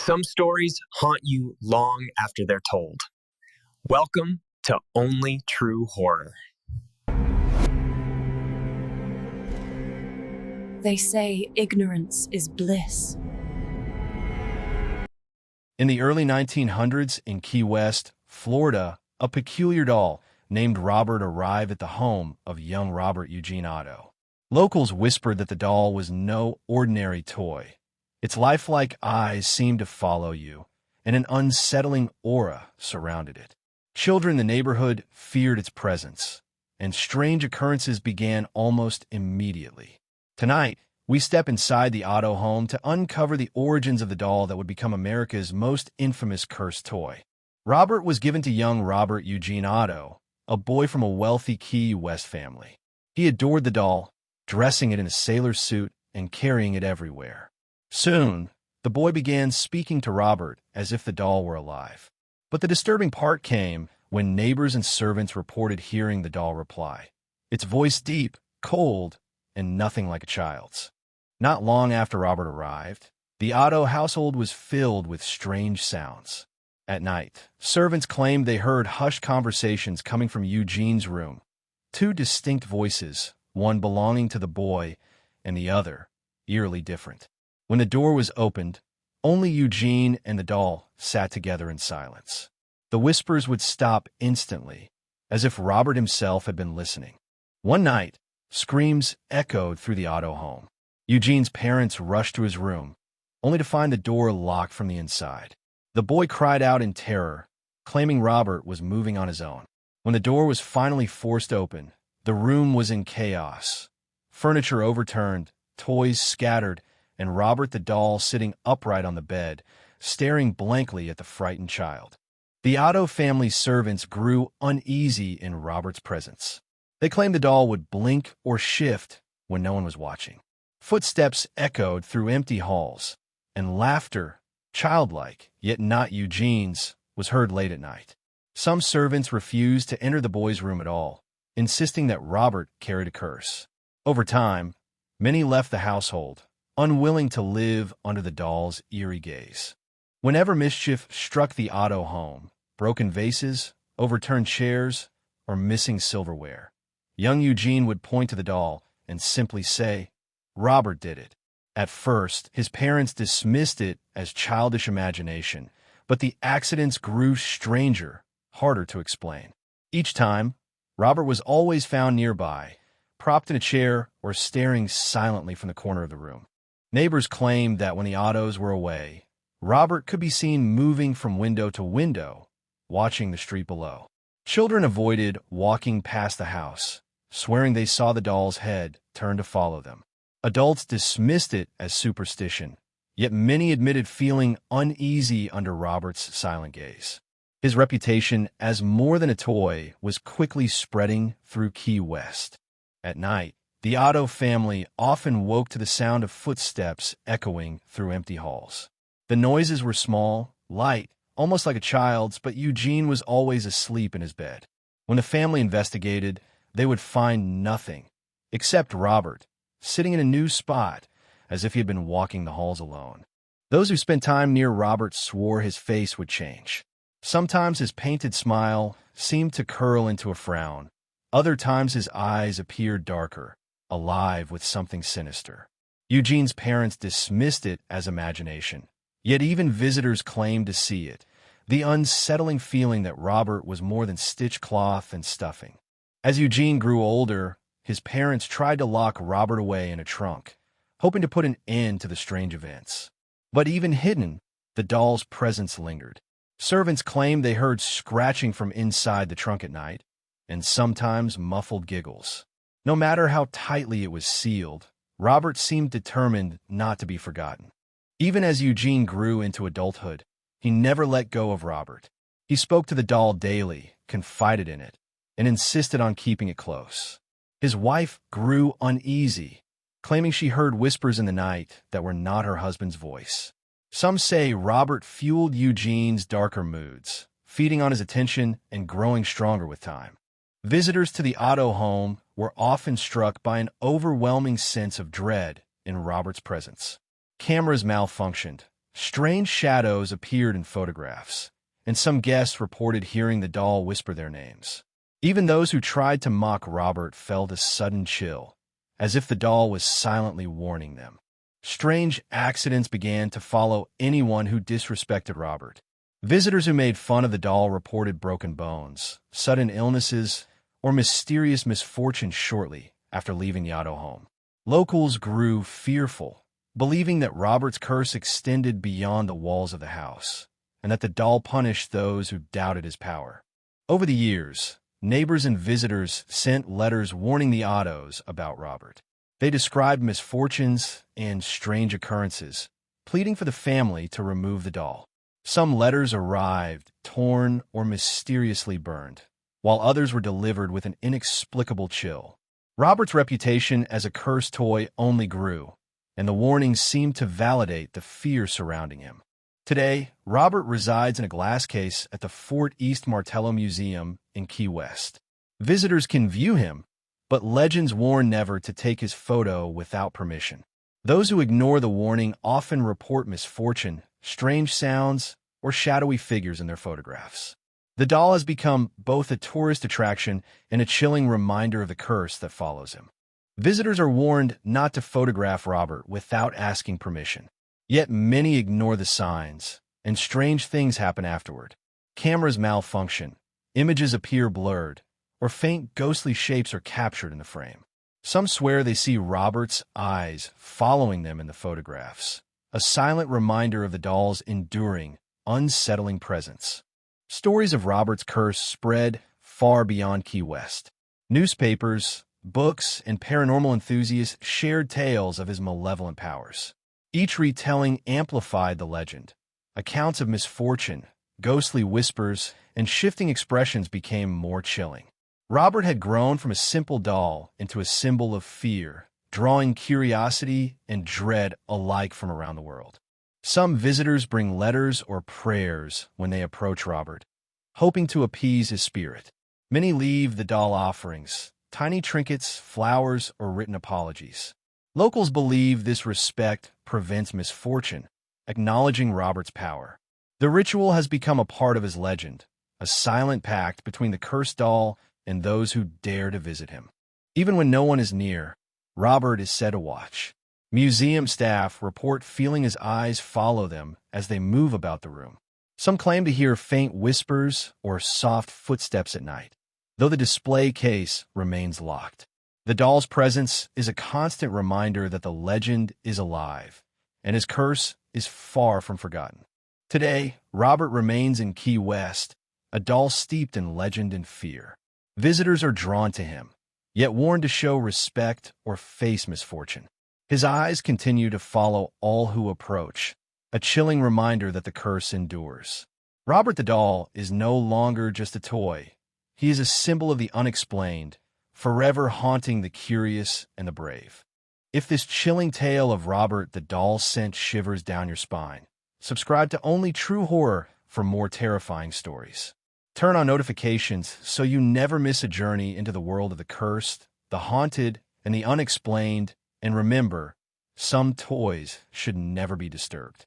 Some stories haunt you long after they're told. Welcome to Only True Horror. They say ignorance is bliss. In the early 1900s in Key West, Florida, a peculiar doll named Robert arrived at the home of young Robert Eugene Otto. Locals whispered that the doll was no ordinary toy. Its lifelike eyes seemed to follow you, and an unsettling aura surrounded it. Children in the neighborhood feared its presence, and strange occurrences began almost immediately. Tonight, we step inside the Otto home to uncover the origins of the doll that would become America's most infamous cursed toy. Robert was given to young Robert Eugene Otto, a boy from a wealthy Key West family. He adored the doll, dressing it in a sailor's suit and carrying it everywhere. Soon, the boy began speaking to Robert as if the doll were alive. But the disturbing part came when neighbors and servants reported hearing the doll reply. Its voice deep, cold, and nothing like a child's. Not long after Robert arrived, the Otto household was filled with strange sounds. At night, servants claimed they heard hushed conversations coming from Eugene's room. Two distinct voices, one belonging to the boy and the other, eerily different. When the door was opened, only Eugene and the doll sat together in silence. The whispers would stop instantly, as if Robert himself had been listening. One night, screams echoed through the Otto home. Eugene's parents rushed to his room, only to find the door locked from the inside. The boy cried out in terror, claiming Robert was moving on his own. When the door was finally forced open, the room was in chaos. Furniture overturned, toys scattered, and Robert the doll sitting upright on the bed, staring blankly at the frightened child. The Otto family's servants grew uneasy in Robert's presence. They claimed the doll would blink or shift when no one was watching. Footsteps echoed through empty halls, and laughter, childlike, yet not Eugene's, was heard late at night. Some servants refused to enter the boy's room at all, insisting that Robert carried a curse. Over time, many left the household, unwilling to live under the doll's eerie gaze. Whenever mischief struck the Otto home, broken vases, overturned chairs, or missing silverware, young Eugene would point to the doll and simply say, "Robert did it." At first, his parents dismissed it as childish imagination, but the accidents grew stranger, harder to explain. Each time, Robert was always found nearby, propped in a chair or staring silently from the corner of the room. Neighbors claimed that when the Ottos were away, Robert could be seen moving from window to window, watching the street below. Children avoided walking past the house, swearing they saw the doll's head turn to follow them. Adults dismissed it as superstition, yet many admitted feeling uneasy under Robert's silent gaze. His reputation as more than a toy was quickly spreading through Key West. At night, the Otto family often woke to the sound of footsteps echoing through empty halls. The noises were small, light, almost like a child's, but Eugene was always asleep in his bed. When the family investigated, they would find nothing, except Robert, sitting in a new spot, as if he had been walking the halls alone. Those who spent time near Robert swore his face would change. Sometimes his painted smile seemed to curl into a frown. Other times his eyes appeared darker, alive with something sinister. Eugene's parents dismissed it as imagination, yet even visitors claimed to see it, the unsettling feeling that Robert was more than stitched cloth and stuffing. As Eugene grew older, his parents tried to lock Robert away in a trunk, hoping to put an end to the strange events. But even hidden, the doll's presence lingered. Servants claimed they heard scratching from inside the trunk at night, and sometimes muffled giggles. No matter how tightly it was sealed, Robert seemed determined not to be forgotten. Even as Eugene grew into adulthood, he never let go of Robert. He spoke to the doll daily, confided in it, and insisted on keeping it close. His wife grew uneasy, claiming she heard whispers in the night that were not her husband's voice. Some say Robert fueled Eugene's darker moods, feeding on his attention and growing stronger with time. Visitors to the Otto home were often struck by an overwhelming sense of dread in Robert's presence. Cameras malfunctioned, Strange shadows appeared in photographs, and some guests reported hearing the doll whisper their names. Even those who tried to mock Robert felt a sudden chill, as if the doll was silently warning them. Strange accidents began to follow anyone who disrespected Robert. Visitors who made fun of the doll reported broken bones, sudden illnesses, or mysterious misfortune shortly after leaving the Otto home. Locals grew fearful, believing that Robert's curse extended beyond the walls of the house, and that the doll punished those who doubted his power. Over the years, neighbors and visitors sent letters warning the Ottos about Robert. They described misfortunes and strange occurrences, pleading for the family to remove the doll. Some letters arrived, torn or mysteriously burned, while others were delivered with an inexplicable chill. Robert's reputation as a cursed toy only grew, and the warnings seemed to validate the fear surrounding him. Today, Robert resides in a glass case at the Fort East Martello Museum in Key West. Visitors can view him, but legends warn never to take his photo without permission. Those who ignore the warning often report misfortune, strange sounds, or shadowy figures in their photographs. The doll has become both a tourist attraction and a chilling reminder of the curse that follows him. Visitors are warned not to photograph Robert without asking permission. Yet many ignore the signs, and strange things happen afterward. Cameras malfunction, images appear blurred, or faint ghostly shapes are captured in the frame. Some swear they see Robert's eyes following them in the photographs, a silent reminder of the doll's enduring, unsettling presence. Stories of Robert's curse spread far beyond Key West. Newspapers, books, and paranormal enthusiasts shared tales of his malevolent powers. Each retelling amplified the legend. Accounts of misfortune, ghostly whispers, and shifting expressions became more chilling. Robert had grown from a simple doll into a symbol of fear, drawing curiosity and dread alike from around the world. Some visitors bring letters or prayers when they approach Robert, hoping to appease his spirit. Many leave the doll offerings, tiny trinkets, flowers, or written apologies. Locals believe this respect prevents misfortune, acknowledging Robert's power. The ritual has become a part of his legend, a silent pact between the cursed doll and those who dare to visit him. Even when no one is near, Robert is said to watch. Museum staff report feeling his eyes follow them as they move about the room. Some claim to hear faint whispers or soft footsteps at night, though the display case remains locked. The doll's presence is a constant reminder that the legend is alive, and his curse is far from forgotten. Today, Robert remains in Key West, a doll steeped in legend and fear. Visitors are drawn to him, yet warned to show respect or face misfortune. His eyes continue to follow all who approach, a chilling reminder that the curse endures. Robert the doll is no longer just a toy. He is a symbol of the unexplained, forever haunting the curious and the brave. If this chilling tale of Robert the doll sent shivers down your spine, subscribe to Only True Horror for more terrifying stories. Turn on notifications so you never miss a journey into the world of the cursed, the haunted, and the unexplained. And remember, some toys should never be disturbed.